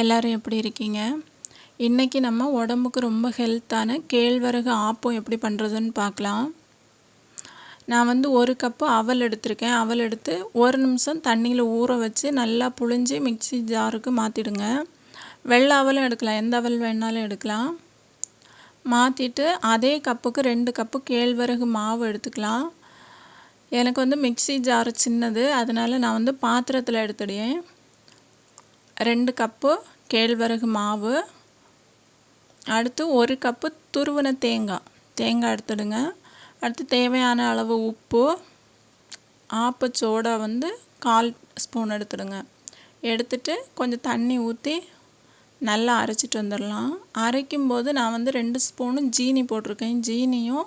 எல்லாரும் எப்படி இருக்கீங்க? இன்னைக்கு நம்ம உடம்புக்கு ரொம்ப ஹெல்த்தான கேழ்வரகு ஆப்பம் எப்படி பண்ணுறதுன்னு பார்க்கலாம். நான் வந்து 1 கப்பு அவல் எடுத்திருக்கேன். அவல் எடுத்து 1 நிமிஷம் தண்ணியில் ஊற வச்சு நல்லா புழிஞ்சு மிக்ஸி ஜாருக்கு மாற்றிடுங்க. வெள்ளை அவலும் எடுக்கலாம், எந்த அவல் வேணாலும் எடுக்கலாம். மாற்றிட்டு அதே கப்புக்கு 2 கப்பு கேழ்வரகு மாவு எடுத்துக்கலாம். எனக்கு வந்து மிக்ஸி ஜார் சின்னது, அதனால் நான் வந்து பாத்திரத்தில் எடுத்துடுவேன். 2 கப்பு கேழ்வரகு மாவு, அடுத்து 1 கப்பு துருவின தேங்காய் எடுத்துடுங்க. அடுத்து தேவையான அளவு உப்பு, ஆப்பச்சோடா வந்து 1/4 ஸ்பூன் எடுத்துடுங்க. எடுத்துட்டு கொஞ்சம் தண்ணி ஊற்றி நல்லா அரைச்சிட்டு வந்துடலாம். அரைக்கும்போது நான் வந்து 2 ஸ்பூனு ஜீனி போட்டிருக்கேன். ஜீனியும்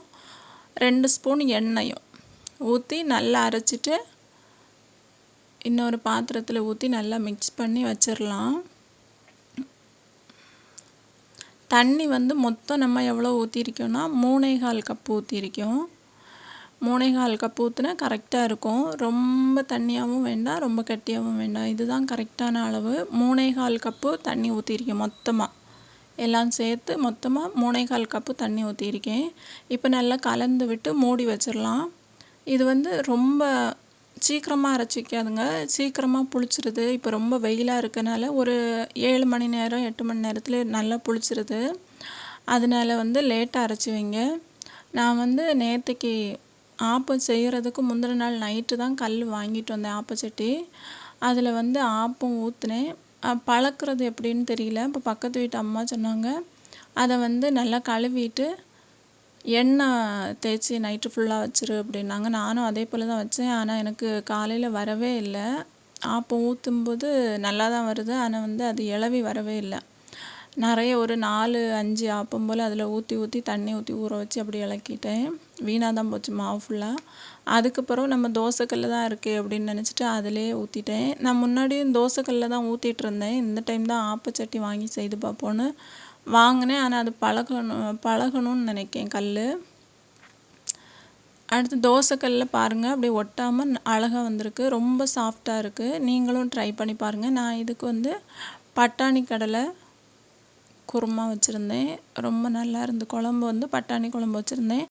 2 ஸ்பூன் எண்ணெயும் ஊற்றி நல்லா அரைச்சிட்டு இன்னொரு பாத்திரத்தில் ஊற்றி நல்லா மிக்ஸ் பண்ணி வச்சிடலாம். தண்ணி வந்து மொத்தம் நம்ம எவ்வளோ ஊற்றிருக்கோன்னா 3/4 கப்பு ஊற்றிருக்கோம். 3/4 கப்பு ஊற்றினா கரெக்டாக இருக்கும். ரொம்ப தண்ணியாகவும் வேண்டாம், ரொம்ப கட்டியாகவும் வேண்டாம். இதுதான் கரெக்டான அளவு. 3/4 கப்பு தண்ணி ஊற்றிருக்கேன். மொத்தமாக எல்லாம் சேர்த்து மொத்தமாக 3/4 கப்பு தண்ணி ஊற்றிருக்கேன். இப்போ நல்லா கலந்து விட்டு மூடி வச்சிடலாம். இது வந்து ரொம்ப சீக்கிரமாக அரைச்சி வைக்காதுங்க, சீக்கிரமாக புளிச்சிருது. இப்போ ரொம்ப வெயிலாக இருக்கனால ஒரு 7 மணி நேரம் 8 மணி நேரத்தில் நல்லா புளிச்சிருது. அதனால வந்து லேட்டாக அரைச்சி வைங்க. நான் வந்து நேற்றுக்கு ஆப்பம் செய்கிறதுக்கு முந்தின நாள் நைட்டு தான் கல் வாங்கிட்டு வந்தேன், ஆப்பச்சட்டி. அதில் வந்து ஆப்பம் ஊற்றினேன். பழக்கிறது எப்படின்னு தெரியல. இப்போ பக்கத்து வீட்டு அம்மா சொன்னாங்க, அதை வந்து நல்லா கழுவிட்டு எண்ணெய் தேய்ச்சி நைட்டு ஃபுல்லாக வச்சிரு அப்படின்னாங்க. நானும் அதே போல் தான் வச்சேன். ஆனால் எனக்கு காலையில் வரவே இல்லை. ஆப்பம் ஊற்றும்போது நல்லா தான் வருது, ஆனால் வந்து அது இளவி வரவே இல்லை. நிறைய ஒரு 4-5 ஆப்பம் போல் அதில் ஊற்றி தண்ணி ஊற்றி ஊற வச்சு அப்படி இளக்கிட்டேன். வீணாக தான் போச்சு மாவு ஃபுல்லாக. அதுக்கப்புறம் நம்ம தோசைக்கல்ல தான் இருக்குது அப்படின்னு நினச்சிட்டு அதிலே ஊற்றிட்டேன். நான் முன்னாடியும் தோசைக்கல்ல தான் ஊற்றிட்டு இருந்தேன். இந்த டைம் தான் ஆப்பச்சட்டி வாங்கி செய்து பார்ப்போன்னு வாங்கினேன். ஆனால் அது பழகணும்னு நினைக்கேன் கல். அடுத்து தோசைக்கல்ல பாருங்கள், அப்படியே ஒட்டாமல் அழகாக வந்திருக்கு. ரொம்ப சாஃப்டாக இருக்குது. நீங்களும் ட்ரை பண்ணி பாருங்கள். நான் இதுக்கு வந்து பட்டாணி கடலை குருமா வச்சுருந்தேன். ரொம்ப நல்லா இருந்து குழம்பு வந்து பட்டாணி குழம்பு வச்சுருந்தேன்.